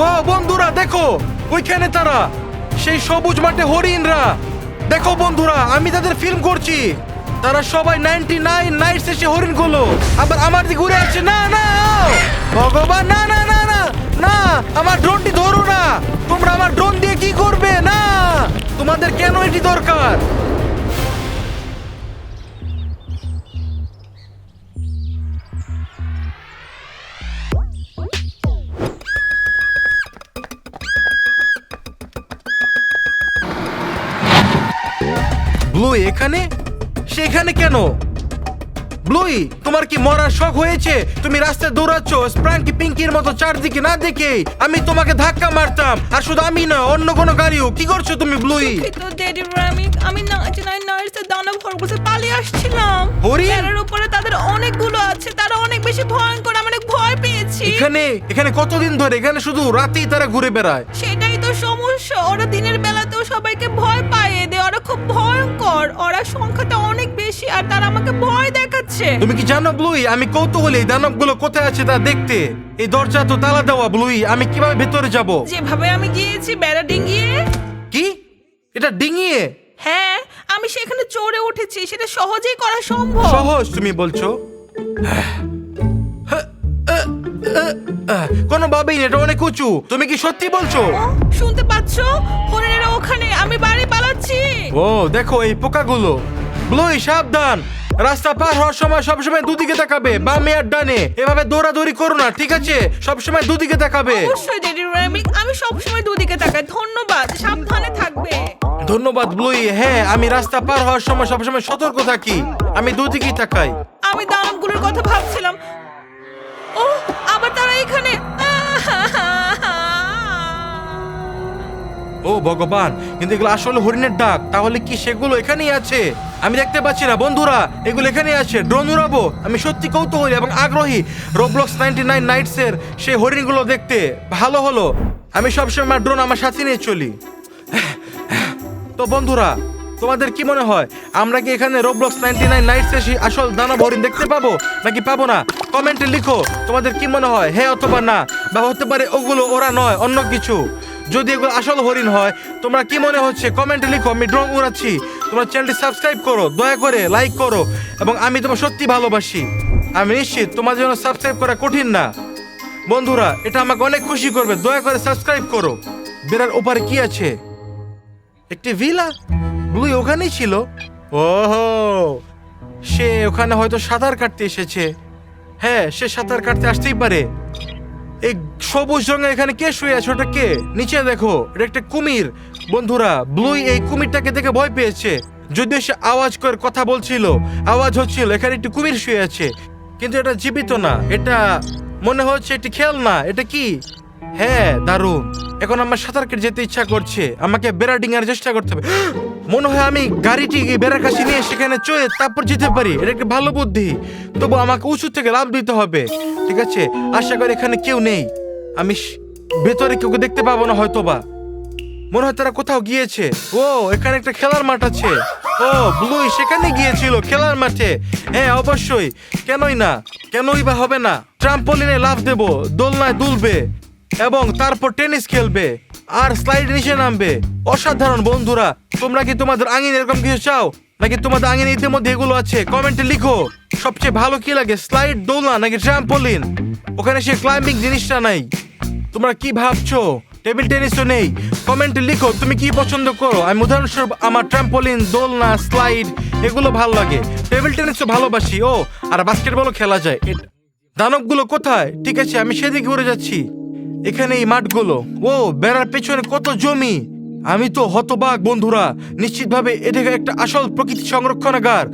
ও বন্ধুরা দেখো, ওইখানে তারা, সেই সবুজ মাঠে হরিণরা। দেখো বন্ধুরা, আমি তাদের ফিল্ম করছি। তারা সবাই 99 নাইটস এসে হরিণগুলো আবার আমার দিকে ঘুরে আসছে। না না ভগবান, না না না না না, আমার ড্রোনটি ধরো না। তোমরা আমার ড্রোন দিয়ে কি করবে? না, তোমাদের কেন এটি দরকার? ব্লুই এখানে? সেখানে কেন? ব্লুই, তোমার কি মরার শখ হয়েছে? তুমি রাস্তায় দৌড়াচ্ছ স্প্রাঙ্কি পিঙ্কির মতো চারদিকে না দেখে। আমি তোমাকে ধাক্কা মারতাম, আর শুধু আমি না, অন্য কোনো গাড়িও। কি করছো তুমি ব্লুই? তো ড্যাডি রামিক, আমি 99 নাইটসের দানব খরগোশে পালিয়ে আসছিলাম। হরিণ? এর উপরে তাদের অনেকগুলো আছে, তারা অনেক বেশি ভয়ঙ্কর, আমি অনেক ভয় পেয়েছি। এখানে কতদিন ধরে? এখানে শুধু রাতেই তারা ঘুরে বেড়ায়। সেটাই তো সমস্যা, ওরা দিনের বেলাতেও সবাইকে ভয় পাইয়ে দেয়। ওরা খুব ভয়ঙ্কর, ওরা সংখ্যাতে অনেক বেশি, আর তারা আমাকে ভয় দেখাচ্ছে। তুমি কি জানো ব্লুই, আমি কৌতূহলী এই দানবগুলো কোথায় আছে তা দেখতে। এই দরজা তো তালা দেওয়া ব্লুই, আমি কিভাবে ভেতরে যাব? যেভাবে আমি গিয়েছি বেড়া ডিঙিয়ে। কি? এটা ডিঙিয়ে? হ্যাঁ, আমি সেখানে চড়ে উঠেছি, সেটা সহজেই করা সম্ভব। সহজ তুমি বলছো? কোনোভাবেই না, এটা অনেক উঁচু। তুমি কি সত্যি বলছো? ও, শুনতে পাচ্ছো? হরিণেরা ওখানে, আমি বাড়ি পালাচ্ছি। ও দেখো এই পোকাগুলো। ব্লুই সাবধান, রাস্তা পার হওয়ার সময় সবসময় দুদিকে তাকাবে, বামে আর ডানে। এভাবে দৌড়াদৌড়ি করো না, ঠিক আছে? সবসময় দুদিকে তাকাবে। অবশ্যই ড্যাডি রামিক, আমি সবসময় দুদিকে তাকাই। ধন্যবাদ, সাবধানে থাকবে। ধন্যবাদ ব্লুই। হ্যাঁ, আমি রাস্তা পার হওয়ার সময় সবসময় সতর্ক থাকি, আমি দুদিকেই তাকাই। আমি দানবগুলোর কথা ভাবছিলাম। ও, আবার তারা এখানে। ও ভগবান, কিন্তু এগুলো আসলে হরিণের ডাক। তাহলে কি সেগুলো এখানেই আছে? আমি দেখতে পাচ্ছি না বন্ধুরা, এগুলো এখানেই আছে। ড্রোন উড়াবো। আমি সত্যি কৌতূহলী এবং আগ্রহী রোবলক্স 99 নাইটস এর সেই হরিণগুলো দেখতে। ভালো হলো আমি সবসময় ড্রোন আমার সাথে নিয়ে চলি। তো বন্ধুরা, তোমাদের কি মনে হয় আমরা কি এখানে রোবলক্স 99 নাইটস এসে আসল দানব হরিণ দেখতে পাবো নাকি পাবো না? কমেন্টে লিখো তোমাদের কি মনে হয়, হ্যাঁ অথবা না। বা হতে পারে ওগুলো ওরা নয়, অন্য কিছু। যদি এগুলো আসল হরিণ হয়, তোমরা কি মনে হচ্ছে কমেন্টে লিখো। আমি ড্রোন উড়াচ্ছি। তোমরা চ্যানেলটি সাবস্ক্রাইব করো, দয়া করে লাইক করো, এবং আমি তোমার সত্যি ভালোবাসি। আমি নিশ্চিত তোমার জন্য সাবস্ক্রাইব করা কঠিন না। বন্ধুরা, এটা আমাকে অনেক খুশি করবে। দয়া করে সাবস্ক্রাইব করো। বেড়ার ওপারে কি আছে? একটি ভিলা। ব্লুই ওখানেই ছিল। ওহো, সে ওখানে হয়তো সাঁতার কাটতে এসেছে। হ্যাঁ, সে সাঁতার কাটতে আসতেই পারে। এই সবুজ রঙের এখানে কে শুয়ে আছে? ওটা কে? নিচে দেখো, এটা একটা কুমির। বন্ধুরা, ব্লুই এই কুমিরটাকে দেখে ভয় পেয়েছে। যদিও সে আওয়াজ করে কথা বলছিল, আওয়াজ হচ্ছিল এখানে একটি কুমির শুয়ে আছে, কিন্তু এটা জীবিত না। এটা মনে হচ্ছে একটি খেলনা। এটা কি? হ্যাঁ, দারুণ। এখন আমার সাঁতার কেটে যেতে ইচ্ছা করছে। আমাকে বেড়া ডিঙার চেষ্টা করতে হবে। মনে হয় আমি গাড়িটি এই বেড়ার কাছে নিয়ে সেখানে চড়ে তারপর যেতে পারি। এটা একটা ভালো বুদ্ধি। তবু আমাকে উঁচু থেকে লাফ দিতে হবে। ঠিক আছে, আশা করি এখানে কেউ নেই। আমি ভেতরে কেউ দেখতে পাবো না হয়তোবা। মনে হয় তারা কোথাও গিয়েছে। ও, এখানে একটা খেলার মাঠ আছে। ও, ব্লুই সেখানে গিয়েছিল খেলার মাঠে। হ্যাঁ অবশ্যই, কেনই না, কেনই বা হবে না। ট্রাম্পোলিনে লাফ দেবো, দোলনায় দুলবে, এবং তারপর টেনিস খেলবে আর স্লাইড নিচে নামবে। অসাধারণ। বন্ধুরা, তোমরা কি তোমাদের আঙিন এরকম কিছু চাও, নাকি তোমাদের আঙিনে ইতিমধ্যে এগুলো আছে? কমেন্টে লিখো সবচেয়ে ভালো কি লাগে, স্লাইড, দোলনা নাকি ট্রাম্পোলিন? ওখানে সে ক্লাইম্বিং জিনিসটা নাই। তোমরা কি ভাবছো টেবিল টেনিসও নেই? কমেন্টে লিখো তুমি কি পছন্দ করো। আমি উদাহরণস্বরূপ আমার ট্রাম্পোলিন, দোলনা, স্লাইড এগুলো ভালো লাগে। টেবিল টেনিসও ভালোবাসি। ও, আর বাস্কেটবলও খেলা যায়। দানবগুলো কোথায়? ঠিক আছে, আমি সেদিকে উড়ে যাচ্ছি। এখানে এই মাঠগুলো। ও, বেড়ার পেছনে কত জমি। আমি তো হতবাক বন্ধুরা। নিশ্চিতভাবে এটা একটা আসল প্রকৃতি সংরক্ষণাগার।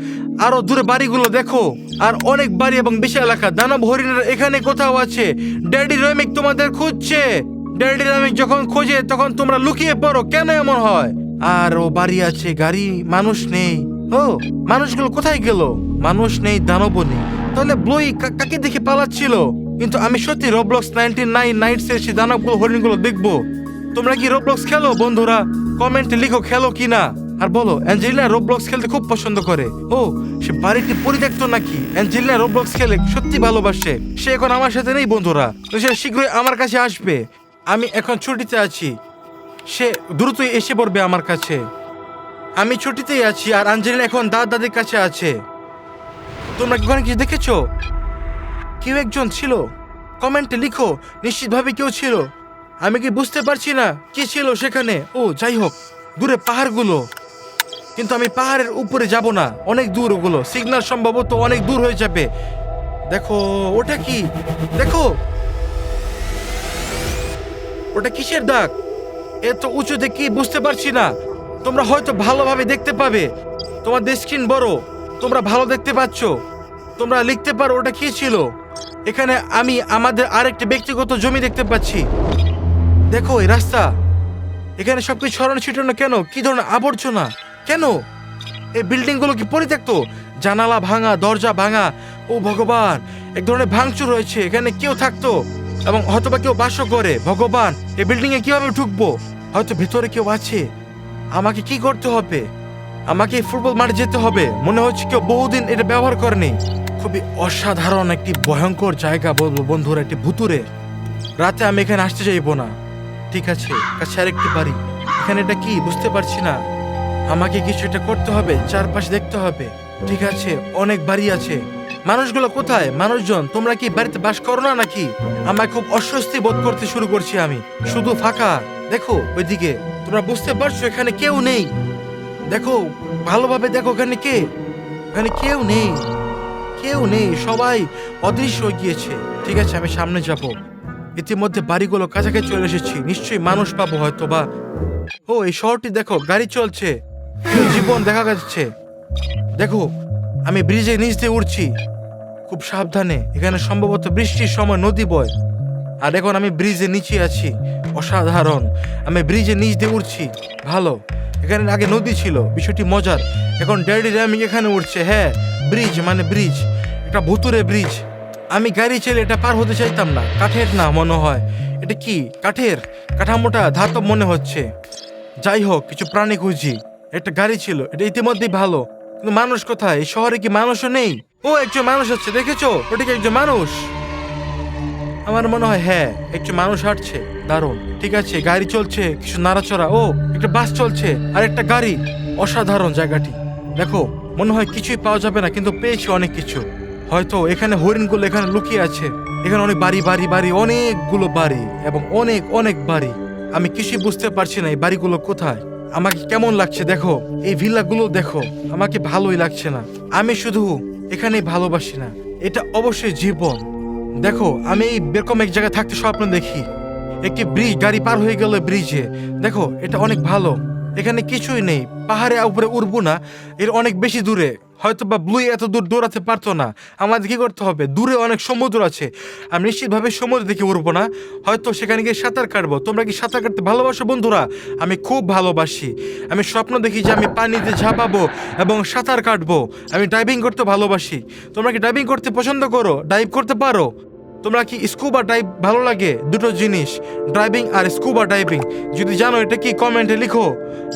আরো দূরে বাড়িগুলো দেখো, আর অনেক বাড়ি এবং বিশাল এলাকা। দানব হরিণের এখানে কোথাও আছে। ড্যাডি রেমিক তোমাদের খুঁজছে। ড্যাডি রেমিক যখন খোঁজে তখন তোমরা লুকিয়ে পড়ো। কেন এমন হয়? আর ও বাড়ি আছে, গাড়ি, মানুষ নেই। ও, মানুষগুলো কোথায় গেল? মানুষ নেই, দানবও নেই। তাহলে ব্লুই কাকে দেখে পালাচ্ছিল? কিন্তু আমি সত্যি রোবলক্স 99 নাইটস এর সেই দানবগুলো, হরিণগুলো দেখবো। তোমরা কি রোবলক্স খেলো বন্ধুরা? কমেন্টে লিখো খেলো কিনা, আর বলো অ্যাঞ্জেলিনা রোবলক্স খেলতে খুব পছন্দ করে। ও, সে বাড়িটি পরিত্যক্ত নাকি? অ্যাঞ্জেলিনা রোবলক্স খেলে সত্যি ভালোবাসে। সে এখন আমার সাথে নেই বন্ধুরা, তো সে শীঘ্রই আমার কাছে আসবে। আমি এখন ছুটিতে আছি, সে দ্রুতই এসে পড়বে আমার কাছে। আমি ছুটিতেই আছি আর আঞ্জেলিনা এখন দাদির কাছে আছে। তোমরা কি ওখানে কিছু দেখেছো? কেউ একজন ছিল? কমেন্টে লিখো, নিশ্চিতভাবে কেউ ছিল। আমি কি বুঝতে পারছি না কি ছিল সেখানে। ও যাই হোক, দূরে পাহাড়গুলো, কিন্তু আমি পাহাড়ের উপরে যাব না, অনেক দূর ওগুলো, সিগন্যাল সম্ভবত অনেক দূর হয়ে যাবে। দেখো ওটা কি, দেখো ওটা কিসের দাগ? এত উঁচুতে কি বুঝতে পারছি না। তোমরা হয়তো ভালোভাবে দেখতে পাবে, তোমাদের স্ক্রিন বড়, তোমরা ভালো দেখতে পাচ্ছ, তোমরা লিখতে পারো ওটা কি ছিল। এখানে আমি আমাদের আরেকটি ব্যক্তিগত জমি দেখতে পাচ্ছি। দেখো এই রাস্তা, এখানে সবকিছু ছড়ানো ছিটানো কেন? কি ধরনের আবর্জনা? কেন এই বিল্ডিং গুলো কি পরিত্যক্ত? জানালা ভাঙা, দরজা ভাঙা। ও ভগবান, এক ধরনের ভাঙচুর রয়েছে। এখানে কেউ থাকতো এবং হয়তোবা কেউ বাস করে। ভগবান, এই বিল্ডিং এ কিভাবে ঢুকবো? হয়তো ভেতরে কেউ আছে। আমাকে কি করতে হবে? আমাকে এই ফুটবল মাঠে যেতে হবে। মনে হচ্ছে কেউ বহুদিন এটা ব্যবহার করেনি। খুবই অসাধারণ একটি ভয়ঙ্কর জায়গা বলবো বন্ধুরা, একটি ভুতুরে। রাতে আমি এখানে আসতে চাইবো না। ঠিক আছে, কাছে আরেকটি বাড়ি। এখানে এটা কি বুঝতে পারছি না। আমাকে কিছু একটা করতে হবে, চারপাশে দেখতে হবে। ঠিক আছে, অনেক বাড়ি আছে। মানুষগুলো কোথায়? মানুষজন, তোমরা কি বাড়িতে বাস করো না নাকি? আমার খুব অস্বস্তি বোধ করতে শুরু করছি আমি। শুধু ফাঁকা। দেখো ওইদিকে, তোমরা বুঝতে পারছো এখানে কেউ নেই। দেখো ভালোভাবে দেখো, এখানে কে? এখানে কেউ নেই, কেউ নেই, সবাই অদৃশ্য হয়ে গিয়েছে। ঠিক আছে, আমি সামনে যাব। ইতিমধ্যে বাড়িগুলো কাছাকাছি চলে এসেছি, নিশ্চয়ই মানুষ পাবো হয়তো বা। ও এই শহরটি দেখো, গাড়ি চলছে, জীবন দেখা যাচ্ছে। দেখো আমি ব্রিজের নিচ দিয়ে উঠছি খুব সাবধানে। এখানে সম্ভবত বৃষ্টির সময় নদী বয়, আর এখন আমি ব্রিজের নিচে আছি। অসাধারণ, আমি ব্রিজের নিচ দিয়ে উঠছি। ভালো, এখানে আগে নদী ছিল, বিষয়টি মজার। এখন ড্যাডি র্যামিং এখানে উঠছে। হ্যাঁ, ব্রিজ মানে ব্রিজ, একটা ভুতুরে ব্রিজ। আমি গাড়ি চাইলে এটা পার হতে চাইতাম না। কাঠের না মনে হয়, এটা কি কাঠের? কাঠামোটা ধাতব মনে হচ্ছে। যাই হোক, কিছু প্রাণী খুঁজি। একটা গাড়ি ছিল, এটা ইতিমধ্যেই ভালো, কিন্তু মানুষ কোথায়? এই শহরে কি মানুষও নেই? ও একজন মানুষ আছে, দেখেছো? ওটা কি একজন মানুষ? আমার মনে হয় হ্যাঁ, একজন মানুষ হাঁটছে। দারুণ। ঠিক আছে, গাড়ি চলছে, কিছু নাড়াচড়া। ও একটা বাস চলছে আর একটা গাড়ি। অসাধারণ জায়গাটি। দেখো মনে হয় কিছুই পাওয়া যাবে না, কিন্তু পেয়েছি অনেক কিছু। হয়তো এখানে হরিণগুলো এখানে লুকিয়ে আছে। এখানে অনেক বাড়ি বাড়ি বাড়ি, অনেকগুলো বাড়ি এবং অনেক অনেক বাড়ি। আমি কিছুই বুঝতে পারছি না এই বাড়িগুলো কোথায়। আমাকে কেমন লাগছে দেখো, এই ভিলাগুলো দেখো, আমাকে ভালোই লাগছে না। আমি শুধু এখানেই ভালোবাসি না, এটা অবশ্যই জীবন। দেখো আমি এই এরকম এক জায়গায় থাকতে স্বপ্ন দেখি। একটি ব্রিজ, গাড়ি পার হয়ে গেল ব্রিজে। দেখো এটা অনেক ভালো। এখানে কিছুই নেই, পাহাড়ে উপরে উঠবো না, এর অনেক বেশি দূরে। হয়তো বা ব্লুই এত দূর দৌড়াতে পারতো না। আমাদের কি করতে হবে? দূরে অনেক সমুদ্র আছে, আমি নিশ্চিতভাবে সমুদ্র দেখে উঠবো না, হয়তো সেখানে গিয়ে সাঁতার কাটবো। তোমরা কি সাঁতার কাটতে ভালোবাসো বন্ধুরা? আমি খুব ভালোবাসি। আমি স্বপ্ন দেখি যে আমি পানিতে ঝাঁপাবো এবং সাঁতার কাটবো। আমি ডাইভিং করতে ভালোবাসি। তোমরা কি ডাইভিং করতে পছন্দ করো? ডাইভ করতে পারো? তোমরা কি স্কুবা ডাইভ ভালো লাগে? দুটো জিনিস, ড্রাইভিং আর স্কুবা ডাইভিং। যদি জানো এটা কি, কমেন্টে লিখো।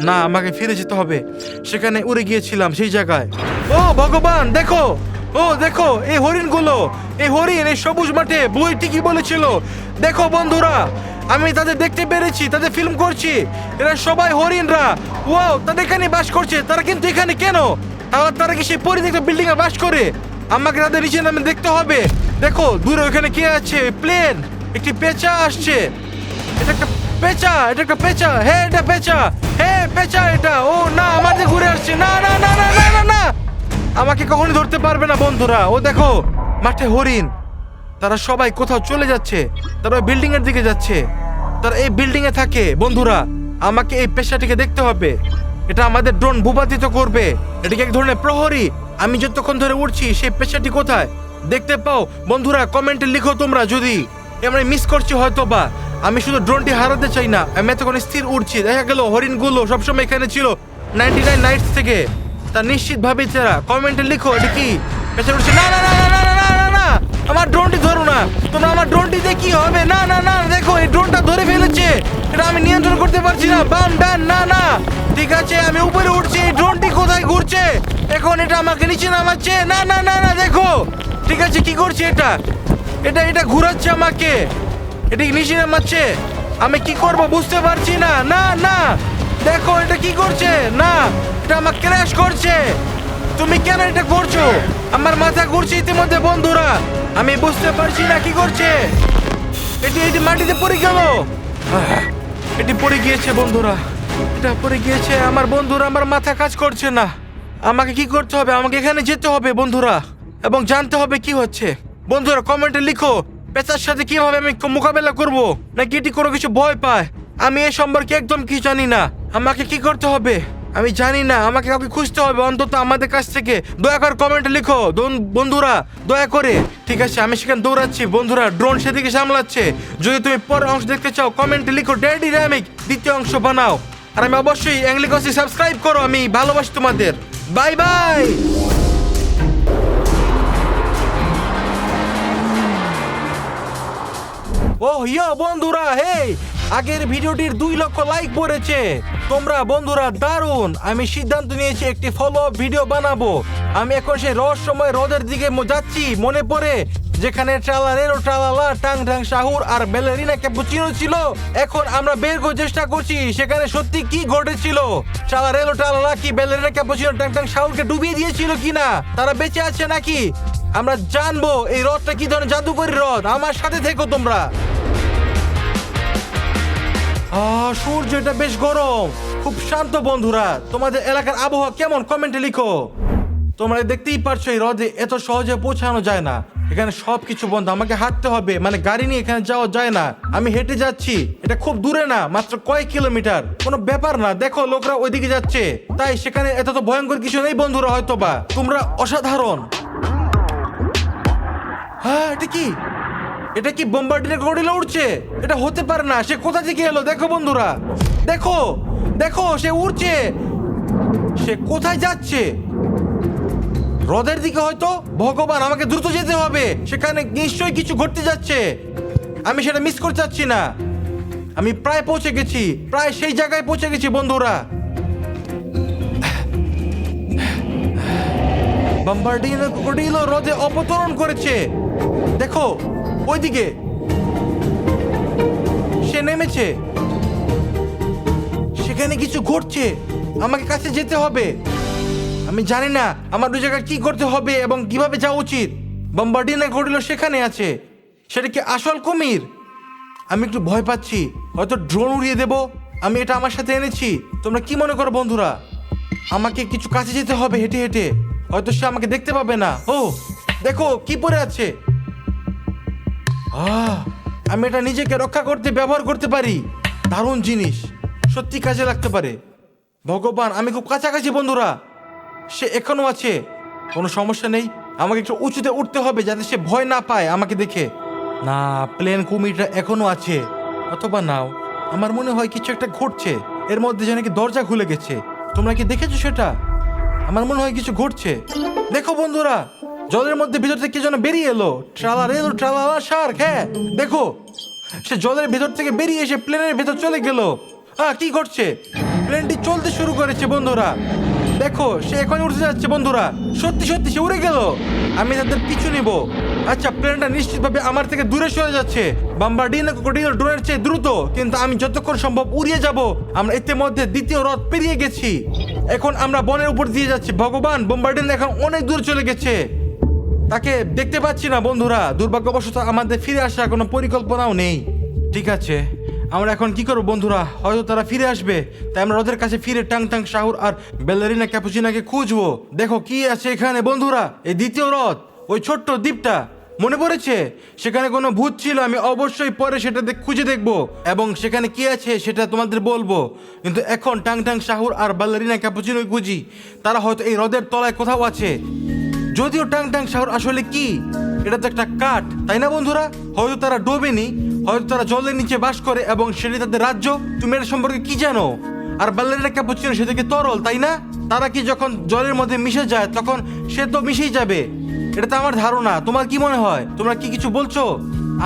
না, আমাকে ফিরে যেতে হবে, সেখানে উড়ে গিয়েছিলাম সেই জায়গায়। ও ভগবান, দেখো, ও দেখো এই হরিণগুলো, এই হরিণ এই সবুজ মাঠে। ব্লুই ঠিকই বলেছিল। দেখো বন্ধুরা, আমি তাদের দেখতে পেরেছি, তাদের ফিল্ম করছি। এরা সবাই হরিণরা। ওয়াও, তাদের এখানে বাস করছে। তারা কিন্তু এখানে কেন? তারা কি সেই পরিত্যক্ত বিল্ডিং এ বাস করে? আমাকে তাদের নিচে নামে দেখতে হবে। দেখো দূরে ওখানে কে আছে? প্লেন, একটি পেঁচা আসছে। এটা একটা পেঁচা, এটা একটা পেঁচা। হ্যাঁ এটা পেঁচা, হ্যাঁ পেঁচা এটা। ও না, আমার দিকে ঘুরে আসছে। না না না না না না না, আমাকে কখনোই ধরতে পারবে না বন্ধুরা। ও দেখো মাঠে হরিণ, তারা সবাই কোথাও চলে যাচ্ছে। তারা ওই বিল্ডিং এর দিকে যাচ্ছে। তারা এই বিল্ডিং এ থাকে বন্ধুরা। আমাকে এই পেশাটিকে দেখতে হবে। এটা আমাদের ড্রোন ভূপাতিত করবে। এটাকে এক ধরনের প্রহরী। আমি যতক্ষণ ধরে উঠছি, সেই পেশাটি কোথায় দেখতে পাও বন্ধুরা? কমেন্টে লিখো তোমরা যদি আমরা মিস করছি হয়তো বা। আমি শুধু ড্রোনটি হারাতে চাই না। আমি এতক্ষণ স্থির উঠছি, দেখা গেল হরিণগুলো সবসময় এখানে ছিল 99 নাইটস থেকে। তা নিশ্চিতভাবেই তারা। কমেন্টে লিখো এটা কি পেছনে উঠছে। না না না না না না না না, আমার ড্রোনটি ধরো না তোমরা। আমার ড্রোনটি দিয়ে কি হবে? না না না, দেখো এই ড্রোনটা ধরে ফেলেছে। এটা আমি নিয়ন্ত্রণ করতে পারছি না। বাম ডান, না না, ঠিক আছে আমি উপরে উঠছি। এই ড্রোনটি কোথায় ঘুরছে এখন? এটা আমাকে নিচে নামাচ্ছে। না না না না, দেখো ঠিক আছে কি করছে এটা? এটা ঘুরাচ্ছে আমাকে, এটা নিচে নামাচ্ছে। আমি কি করব বুঝতে পারছি না। না না, দেখো এটা কি করছে। না, এটা আমার ক্র্যাশ করছে। তুমি কেন এটা করছো? আমার মাথা ঘুরছে ইতিমধ্যে বন্ধুরা। আমি বুঝতে পারছি না কি করছে। এটি মাটিতে পড়ে গেল। এটি পড়ে গিয়েছে বন্ধুরা, এটা পড়ে গিয়েছে। আমার বন্ধুরা, আমার মাথা কাজ করছে না। আমাকে কি করতে হবে? আমাকে এখানে যেতে হবে বন্ধুরা, এবং জানতে হবে কি হচ্ছে। বন্ধুরা কমেন্টে লিখো পেঁচার সাথে কিভাবে আমি মোকাবেলা করব, নাকি এটি কোনো কিছু ভয় পায়। আমি এ সম্পর্কে একদম কিছু জানি না। আমাকে কি করতে হবে আমি জানি না। আমাকে কাউকে খুঁজতে হবে অন্তত আমাদের কাছ থেকে। দয়া করে কমেন্টে লিখো বন্ধুরা, দয়া করে। ঠিক আছে, আমি সেখানে দৌড়াচ্ছি বন্ধুরা। ড্রোন সেদিকে সামলাচ্ছে। যদি তুমি পরের অংশ দেখতে চাও কমেন্টে লিখো ড্যাডি র্যামিক দ্বিতীয় অংশ বানাও। আর আমি অবশ্যই অ্যাংলিকসি সাবস্ক্রাইব করো। আমি ভালোবাসি তোমাদের। Bye bye. ওহ ইয়ো বন্ধুরা, হেই, আগের ভিডিওটির 2 লক্ষ লাইক পড়েছে। তোমরা বন্ধুরা দারুণ। আমি সিদ্ধান্ত নিয়েছি একটি ফলো আপ ভিডিও বানাবো। আমি এখন সেই রহস্যময় হ্রদের দিকে যাচ্ছি। মনে পড়ে যেখানে ট্রালারেরো ট্রালালা, টাং টাং শাহুর আর ব্যালেরিনা ক্যাপুচিনো ছিল। এখন আমরা বের করার চেষ্টা করছি সেখানে সত্যি কি ঘটেছিল। ট্রালারেরো ট্রালালা কি ব্যালেরিনা ক্যাপুচিনো টাং টাং শাহুরকে ডুবিয়ে দিয়েছিল কিনা, তারা বেঁচে আছে নাকি আমরা জানবো। এই হ্রদটা কি ধরনের জাদুকরী হ্রদ। আমার সাথে থেকো তোমরা। সূর্যটা বেশ গরম, খুব শান্ত বন্ধুরা। তোমাদের এলাকার আবহাওয়া কেমন কমেন্টে লিখো। তোমরা দেখতেই পারছো এই হ্রদে এত সহজে পৌঁছানো যায় না। এখানে সবকিছু বন্ধ, আমাকে হাঁটতে হবে। মানে গাড়ি নিয়ে এখানে যাওয়া যায় না। আমি হেঁটে যাচ্ছি, এটা খুব দূরে না, মাত্র কয়েক কিলোমিটার। কোনো ব্যাপার না। দেখো লোকরা ওইদিকে যাচ্ছে, তাই সেখানে এত তো ভয়ঙ্কর কিছু নেই বন্ধুরা। হয়তো বা তোমরা অসাধারণ। হ্যাঁ, এটা কি বোম্বার্ডিয়ার গড়িলা উড়ছে? এটা হতে পারে না। সে কোথা থেকে এলো? দেখো বন্ধুরা, দেখো দেখো, সে উড়ছে। সে কোথায় যাচ্ছে? হ্রদের দিকে হয়তো। ভগবান, আমাকে দ্রুত যেতে হবে। সেখানে নিশ্চয়ই কিছু ঘটতে যাচ্ছে। আমি সেটা মিস করতে চাচ্ছি না। আমি প্রায় পৌঁছে গেছি, প্রায় সেই জায়গায় পৌঁছে গেছি বন্ধুরা। বোম্বার্ডিয়ার গড়িলা হ্রদে অবতরণ করেছে। দেখো ওইদিকে সে নেমেছে। সেখানে কিছু ঘটছে, আমাকে কাছে যেতে হবে। আমি জানি না আমার ওই জায়গায় কি করতে হবে এবং কিভাবে যাওয়া উচিত। বোম্বার্ডিয়ার গড়িলা সেখানে আছে। সেটা কি আসল কুমির? আমি একটু ভয় পাচ্ছি। হয়তো ড্রোন উড়িয়ে দেব। আমি এটা আমার সাথে এনেছি। তোমরা কি মনে করো বন্ধুরা? আমাকে কিছু কাছে যেতে হবে হেঁটে হেঁটে। হয়তো সে আমাকে দেখতে পাবে না। ও দেখো কি পরে আছে। আমি এটা নিজেকে রক্ষা করতে ব্যবহার করতে পারি। দারুণ জিনিস, সত্যি কাজে লাগতে পারে। ভগবান, আমি খুব কাছাকাছি বন্ধুরা। সে এখনো আছে, কোনো সমস্যা নেই। আমাকে একটু উঁচুতে উঠতে হবে যাতে সে ভয় না পায় আমাকে দেখে। না, প্লেন কুমিরটা এখনো আছে। অথবা নাও, আমার মনে হয় কিছু একটা ঘটছে। এর মধ্যে যেন কি দরজা খুলে গেছে। তোমরা কি দেখেছো সেটা? আমার মনে হয় কিছু ঘটছে। দেখো বন্ধুরা, জলের মধ্যে ভিতর থেকে যেন বেরিয়ে এলো। ট্রালালা শার্ক। হ্যাঁ দেখো, সে জলের ভেতর থেকে বেরিয়ে এসে প্লেনের ভেতর চলে গেল। কি ঘটছে? প্লেনটি চলতে শুরু করেছে বন্ধুরা। দেখো সে এখন উঠতে যাচ্ছে বন্ধুরা। সত্যি সত্যি সে উড়ে গেল। আমি তাদের পিছু নিব। আচ্ছা, প্লেনটা নিশ্চিতভাবে আমার থেকে দূরে সরে যাচ্ছে। বোম্বার্ডিয়ার ড্রোনের চেয়ে দ্রুত, কিন্তু আমি যতক্ষণ সম্ভব উড়িয়ে যাব। আমরা ইতিমধ্যে দ্বিতীয় হ্রদ পেরিয়ে গেছি। এখন আমরা বনের উপর দিয়ে যাচ্ছি। ভগবান, বোম্বার্ডিয়ার এখন অনেক দূর চলে গেছে। তাকে দেখতে পাচ্ছি না বন্ধুরা। দুর্ভাগ্যবশত আমাদের ফিরে আসার কোনো পরিকল্পনাও নেই। ঠিক আছে, আমরা এখন কি করবো বন্ধুরা? হয়তো তারা ফিরে আসবে, তাই আমরা ওদের কাছে ফিরে টাং টাং শাহুর আর ব্যালেরিনা ক্যাপুচিনাকে খুঁজবো। দেখো কি আছে এখানে বন্ধুরা। এই দ্বিতীয় হ্রদ, ওই ছোট্ট দ্বীপটা মনে পড়েছে? সেখানে কোনো ভূত ছিল। আমি অবশ্যই পরে সেটা খুঁজে দেখবো এবং সেখানে কি আছে সেটা তোমাদের বলবো। কিন্তু এখন টাং টাং শাহুর আর ব্যালেরিনা ক্যাপুচিনো খুঁজি। তারা হয়তো এই হ্রদের তলায় কোথাও আছে। যদিও টাং টাং শাহুর আসলে কি, এটা তো একটা কাঠ, তাই না বন্ধুরা? হয়তো তারা ডোবেনি, হয়তো তারা জলের নিচে বাস করে এবং সেটি তাদের রাজ্য। তুমি এটা সম্পর্কে কি জানো? আর ব্যালেরিনা ক্যাপুচিনো সে থেকে তরল, তাই না? তারা কি যখন জলের মধ্যে মিশে যায় তখন সে তো মিশেই যাবে। এটা তো আমার ধারণা। তোমার কি মনে হয়? তোমরা কি কিছু বলছো?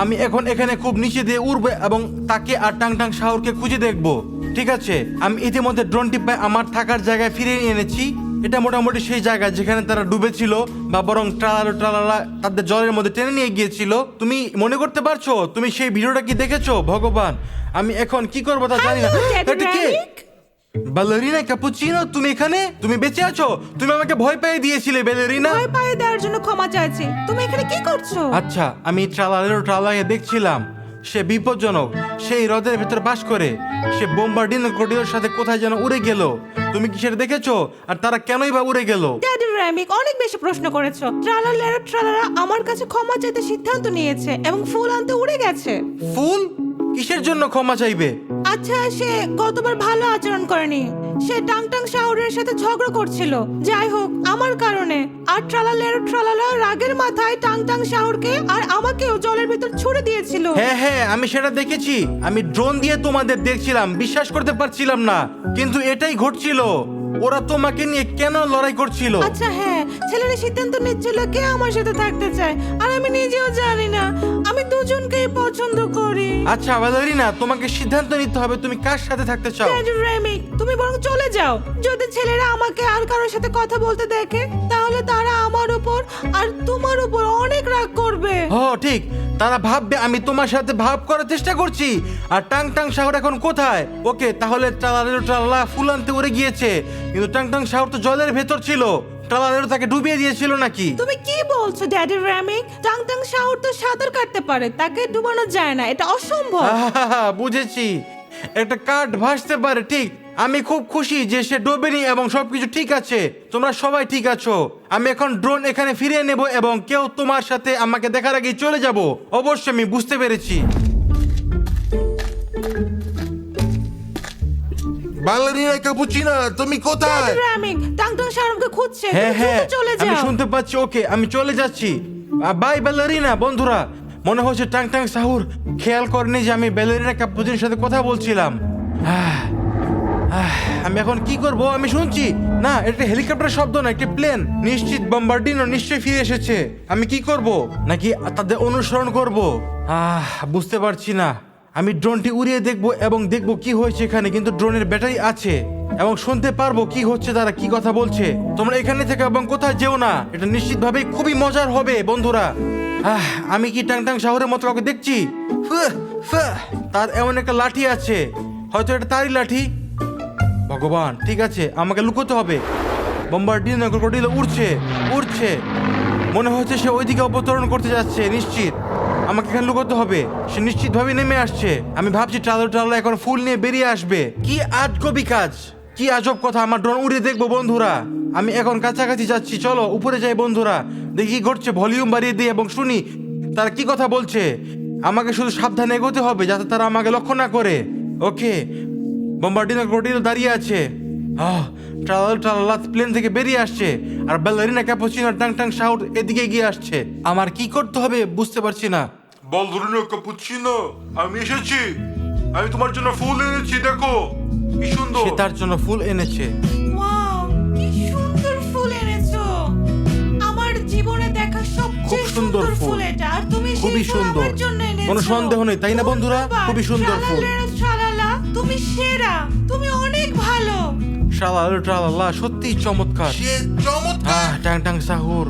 আমি এখন এখানে খুব নিচে দিয়ে উড়বে এবং তাকে আর টাং টাং শাহুরকে খুঁজে দেখবো। ঠিক আছে, আমি ইতিমধ্যে ড্রোনটি আমার থাকার জায়গায় ফিরিয়ে এনেছি এটা মোটামুটি সেই জায়গা যেখানে তারা ডুবেছিল, বা বরং ট্রালালা তাদের জলের মধ্যে টেনে নিয়ে গিয়েছিল। তুমি মনে করতে পারছো? তুমি সেই ভিডিওটা কি দেখেছো? ভগবান, আমি এখন কি করবো তা জানি না। Hello, Daddy এটা কে? Rabbit? ব্যালেরিনা ক্যাপুচিনো, তুমি এখানে? তুমি বেঁচে আছো? তুমি আমাকে ভয় পেয়ে দিয়েছিলে ব্যালেরিনা। ভয় পায়ে দেওয়ার জন্য ক্ষমা চাইছি। তুমি এখানে কি করছো? আচ্ছা, আমি ট্রালাকে দেখছিলাম। সে বিপজ্জনক, সেই হ্রদের ভিতর বাস করে। সে বোম্বার্ডিনো ক্রোকোডাইলের সাথে কোথায় যেন উড়ে গেল। তুমি কি সেটা দেখেছো? আর তারা কেনই বা উড়ে গেল? ড্যাডি র্যামিক, অনেক বেশি প্রশ্ন করেছো। ট্রালারা আমার কাছে ক্ষমা চাইতে সিদ্ধান্ত নিয়েছে এবং ফুল আনতে উড়ে গেছে। ফুল? কিসের জন্য ক্ষমা চাইবে? আচ্ছা, সে গতবার ভালো আচরণ করেনি। সে টাংটাং শাওরের সাথে ঝগড়া করছিল, যাই হোক আমার কারণে। আর ট্রালালা রাগের মাথায় টাংটাং শাওরকে আর আমাকেও জলের ভিতর ছুড়ে দিয়েছিল। হ্যাঁ, আমি সেটা দেখেছি। আমি ড্রোন দিয়ে তোমাদের দেখছিলাম, বিশ্বাস করতে পারছিলাম না। কিন্তু এটাই ঘটছিল। ওরা তোমাকে নিয়ে কেন লড়াই করছিল? আচ্ছা হ্যাঁ, ছেলেরা সিদ্ধান্ত নিচ্ছিল কে আমার সাথে থাকতে চায়, আর আমি নিজেও জানি না। আমি দুজনকেই পছন্দ করি। আচ্ছা ব্যালেরিনা, তোমাকে সিদ্ধান্ত নিতে হবে তুমি কার সাথে থাকতে চাও। ড্যাডি র্যামিক, তুমি বরং চলে যাও। যদি ছেলেরা আমাকে আর কারোর সাথে কথা বলতে দেখে, তাহলে তারা আমার উপর আর তোমার উপর অনেক রাগ করবে। ঠিক, তারা ভাববে আমি তোমার সাথে ভাব করার চেষ্টা করছি। আর টাংটাং শাওর এখন কোথায়? ওকে, তাহলে ট্রালালা ফুল আনতে উড়ে গিয়েছে, কিন্তু টাংটাং শাওর তো জলের ভেতর ছিল। ট্রালালা তাকে ডুবিয়ে দিয়েছিল নাকি? তুমি কি বলছো ড্যাডি র্যামিক? টাংটাং শাওর তো সাঁতার কাটতে পারে, তাকে ডুবানো যায় না, এটা অসম্ভব। বুঝেছি, একটা কাঠ ভাসতে পারে, ঠিক। আমি খুব খুশি যে সে ডোবেনি এবং সবকিছু ঠিক আছে। তোমরা সবাই ঠিক আছো। আমি এখন ড্রোন এখানে ফিরিয়ে নেব এবং কেউ তোমার সাথে আমাকে দেখার আগেই চলে যাব। অবশ্যই, আমি বুঝতে পেরেছি। ব্যালেরিনা ক্যাপুচিনো, তুমি কোথায়? ড্যাডি র্যামিক, টাংটাং শাওরকে খুঁজছে। হ্যাঁ, তুমি দ্রুত চলে আমি যাও। শুনতে পাচ্ছি। ওকে, আমি চলে যাচ্ছি। Bye ballerina. বন্ধুরা, মনে হচ্ছে টাংটাং শাওর খেয়াল করেনি যে আমি ব্যালেরিনা ক্যাপুচিনোর সাথে কথা বলছিলাম। আমি এখন কি করব? আমি শুনছি না, এটা হেলিকপ্টার শব্দ না, একটি প্লেন। নিশ্চিত বোম্বার্ডিনো নিশ্চয়ই ফিরে এসেছে। আমি কি করব? নাকি তাদের অনুসরণ করব? বুঝতে পারছি না। আমি ড্রোনটি উড়িয়ে দেখব এবং দেখব কি হয়েছে এখানে। কিন্তু ড্রোনের ব্যাটারি আছে এবং শুনতে পারবো কি হচ্ছে, তারা কি কথা বলছে। তোমরা এখানে থেকে এবং কোথায় যেও না। এটা নিশ্চিতভাবেই খুবই মজার হবে বন্ধুরা। আমি কি টাংটাং শহরের মতো কাউকে দেখছি? তার এমন একটা লাঠি আছে, হয়তো এটা তারই লাঠি। ভগবান, ঠিক আছে, আমাকে লুকোতে হবে। বোম্বার্ডিনো ক্রোকোডাইল উড়ছে। মনে হচ্ছে সে ওইদিকে অবতরণ করতে যাচ্ছে। নিশ্চিত আমাকে এখানে লুকোতে হবে। সে নিশ্চিতভাবে নেমে আসছে। আমি ভাবছি ট্রালা এখন ফুল নিয়ে বেরিয়ে আসবে। কি আজগবি কাজ, কি আজব কথা। আমার ড্রোন উড়িয়ে দেখবো বন্ধুরা। আমি এখন কাছাকাছি যাচ্ছি। চলো উপরে যাই বন্ধুরা, দেখি কি ঘটছে। ভলিউম বাড়িয়ে দিই এবং শুনি তারা কি কথা বলছে। আমাকে শুধু সাবধানে এগোতে হবে যাতে তারা আমাকে লক্ষ্য না করে। ওকে, বোম্বার্ডিনো ক্রোকোডাইল দাঁড়িয়ে আছে। ট্রালালা প্লেন থেকে বেরিয়ে আসছে, আর ব্যালেরিনা ক্যাপুচিনো টাংটাং শাওর এদিকে এগিয়ে আসছে। আমার কি করতে হবে বুঝতে পারছি না। ব্যালেরিনা ক্যাপুচিনো, আমি এসেছি। আমি তোমার জন্য ফুল এনেছি, দেখো কি সুন্দর। সে তার জন্য ফুল এনেছে। ওয়াও, কি সুন্দর ফুল এনেছো। আমার জীবনে দেখা সবচেয়ে খুব সুন্দর ফুল। এটা। আর তুমি সেই খুবই ফুল সুন্দর। আমার জন্য এনেছো। কোনো সন্দেহ নেই, তাই না বন্ধুরা? ধন্যবাদ। খুবই সুন্দর ফুল। ট্রালালা, তুমি সেরা, তুমি অনেক ভালো। ট্রালালা সত্যিই চমৎকার। সে চমৎকার। টাংটাং শাওর।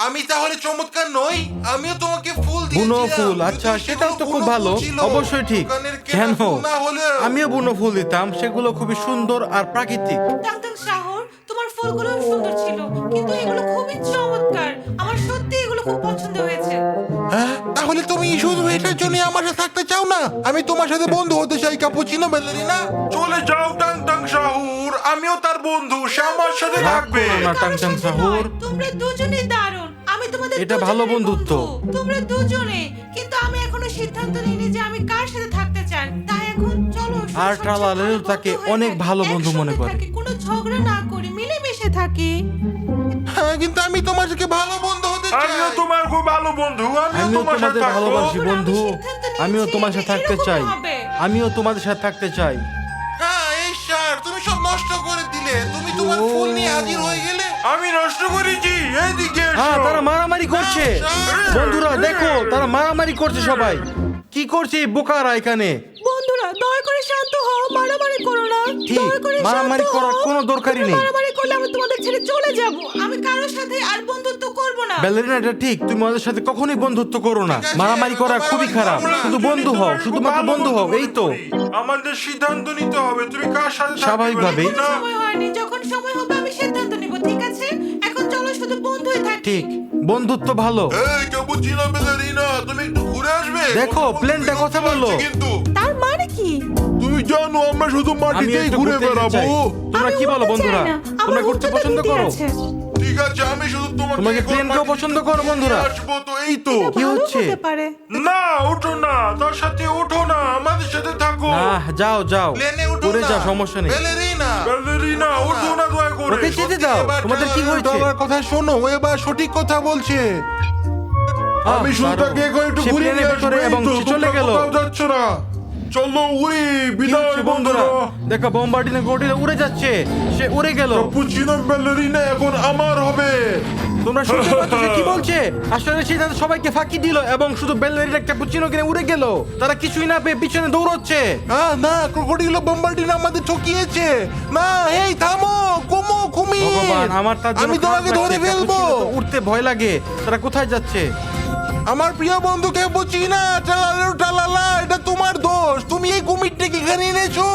আমি তাহলে চমৎকার নই? আমিও তোমাকে ফুল বুনো দিয়েছিলাম। ফুল, আচ্ছা কিন্তু সেটাও তো সেগুলো খুব বুনো ভালো। ফুল ছিল। অবশ্যই ঠিক। দোকানের কেনা কেন? ফুল না হলেও। আমিও বুনো ফুল দিতাম, সেগুলো খুবই সুন্দর আর প্রাকৃতিক। টাংটাং শাওর, তোমার ফুলগুলো সুন্দর ছিল, কিন্তু এগুলো খুবই চমৎকার। আমার সত্যি এগুলো খুব পছন্দ হয়েছে। তাহলে তুমি শুধু এটার জন্য আমার সাথে থাকতে চাও না? আমি তোমার সাথে বন্ধু হতে চাই ক্যাপুচিনো ব্যালেরিনা। চলে যাও টাংটাং শাওর, আমিও তার বন্ধু, সে আমার সাথে রাগ থাকবে। করো না, টাংটাং শাওর। তোমরা দুজনেই দারুণ। আমি তোমাদের এটা ভালো দুজনেরই বন্ধুত্ব। বন্ধু। তোমরা দুজনে, কিন্তু আমি এখনো সিদ্ধান্ত নিইনি যে আমি কার সাথে থাকতে চাই। তাই এখন চলো আর সবচেয়ে ট্রালালাও ভালো তাকে বন্ধু হয়ে অনেক থাকি। ভালো বন্ধু মনে একসাথে করে। থাকি, কোনো ঝগড়া না করি, মিলেমিশে থাকি। কিন্তু আমি তোমার সাথে ভালো বন্ধু হতে চাই। আমিও তোমার খুব ভালো বন্ধু। আমিও তোমাদের ভালোবাসি বন্ধু। আমিও তোমার সাথে থাকতে চাই। আমিও তোমাদের সাথে থাকতে চাই। এই স্যার, তুমি সব নষ্ট করে দিলে। তুমি তোমার ফুল নিয়ে হাজির হয়ে গেলে। আমি নষ্ট করেছি, এইদিকে এসো। তারা মারামারি করছে। বন্ধুরা দেখো, তারা মারামারি করছে সবাই। কি করছে এই বোকারা এখানে? বন্ধুরা, দয়া করে শান্ত হও, মারামারি করো না। ঠিক, দয়া করে মারামারি শান্ত করার হও। কোনো দরকারই তুমি নেই। মারামারি করলে আমি তোমাদের ছেড়ে চলে যাব। আমি কারোর সাথে আর বন্ধুত্ব করব না। ব্যালেরিনা, এটা ঠিক, তুমি ওদের সাথে কখনোই বন্ধুত্ব করো না। ঠিক আছে, মারামারি করা খুবই খারাপ। আমরা শুধু বন্ধু হও, শুধুমাত্র বন্ধু হও, এই তো। আমাদের সিদ্ধান্ত নিতে হবে তুমি কার সাথে থাকবে, স্বাভাবিকভাবেই। ব্যালেরিনা? সময় হয়নি, যখন সময় হবে আমি সিদ্ধান্ত নিব, ঠিক আছে? এখন চলো শুধু বন্ধুই থাকি। ঠিক, বন্ধুত্ব ভালো। এই ক্যাপুচিনো ব্যালেরিনা, তুমি একটু ঘুরে আসবে? দেখো, প্লেনটা কথা বললো। কিন্তু তার মানে কি? তুমি জানো আমরা শুধু আমি মাটিতেই একটু ঘুরে ঘুরতে যেতে বেড়াবো। চাই। তোমরা আমি কি বলো উঠতে বন্ধুরা? চাই না, আমার তোমরা ঘুরতে উচ্চতা পছন্দ দিতে করো? আছে। ঠিক আছে, আমি শুধু তোমাকে তোমাকে একবার প্লেনকেও মাটিতে পছন্দ করো বন্ধুরা? আসবো তো, এই তো। কি ভালো হচ্ছে? হতে পারে। না ওঠো না, তার সাথে ওঠো না, আমাদের সাথে থাকো। না, যাও যাও, প্লেনে উঠো উড়ে না। যাও, সমস্যা নেই। ব্যালেরিনা, ব্যালেরিনা ওঠো না দয়া করে। ওকে যেতে দাও। এবার তোমাদের কি হয়েছে? আমার কথা শোনো, ও এবার সঠিক কথা বলছে। আমি শুধু দাঁড়াও। তাকে এখন একটু সে ঘুরিয়ে প্লেনের নিয়ে ভিতরে আসবো, এবং এই তো, সে চলে তোমরা গেল। কোথাও যাচ্ছ না। চলো উড়ি, কি বিদায় হচ্ছে বন্ধুরা? বন্ধুরা। দেখো, বোম্বার্ডিনো গডিলা উড়ে যাচ্ছে, সে উড়ে গেল। ক্যাপুচিনো ব্যালেরিনা এখন আমার হবে। তোমরা শুনতে পাচ্ছ সে কি বলছে? আসলে সে তাদের সবাইকে ফাঁকি দিল এবং শুধু বেলভেরির একটা ক্যাপুচিনো কিনে উড়ে গেল। তারা কিছুই না পেয়ে পিছনে দৌড়চ্ছে। না, ক্রোকোডিলো বোম্বার্ডিনো আমাদের ঠকিয়েছে। না, এই থামো, কুমি। ভগবান, আমার তার জন্য আমি খারাপ তোমাকে ধরে লাগছে। ফেলবো। ক্যাপুচিনো তো উঠতে ভয় লাগে। তারা কোথায় যাচ্ছে? আমার প্রিয় বন্ধু ক্যাপুচিনো, টালালা, এটা তোমার দোষ। তুমি এই কুমিরটাকে এখানে এনেছো।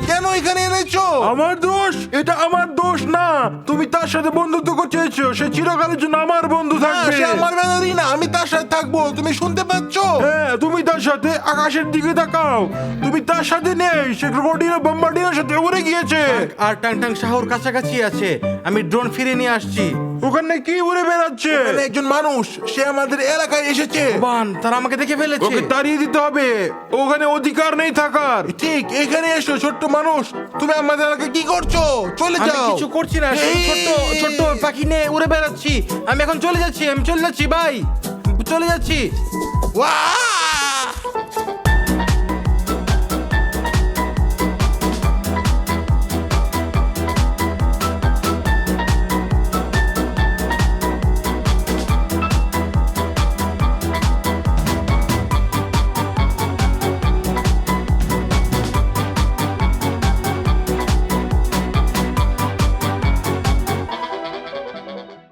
কেন এখানে এনেছো? আমার দোষ? এটা আমার দোষ না, তুমি তার সাথে বন্ধুত্ব করতে চেয়েছো, সে চিরকালের জন্য আমার বন্ধু না, থাকবে। সে আমার ব্যালেরিনা, আমি তার সাথে থাকবো। তুমি শুনতে পাচ্ছো? হ্যাঁ, তুমি তার সাথে আকাশের দিকে তাকাও। তুমি তার সাথে নেই, সে ক্রোকোডিলো বোম্বার্ডিনোর সাথে উড়ে গিয়েছে। আর টাংটাং শাহর কাছাকাছি আছে। আমি ড্রোন ফিরে নিয়ে আসছি। ওখানে কি উড়ে বেড়াচ্ছে? এখানে একজন মানুষ, সে আমাদের এলাকায় এসেছে। ভগবান, তারা আমাকে দেখে ফেলেছে। ওকে তাড়িয়ে দিতে হবে, ওখানে অধিকার নেই থাকার। ঠিক, এখানে এসো ছোট্ট মানুষ। তুমি আমাদের এলাকায় কি করছো? চলে আমি যাও। কিছু করছি না, শুধু এই, ছোট্ট ছোট্ট পাখি নিয়ে উড়ে বেড়াচ্ছি। আমি এখন চলে যাচ্ছি, বাই, চলে যাচ্ছি। ওয়াও!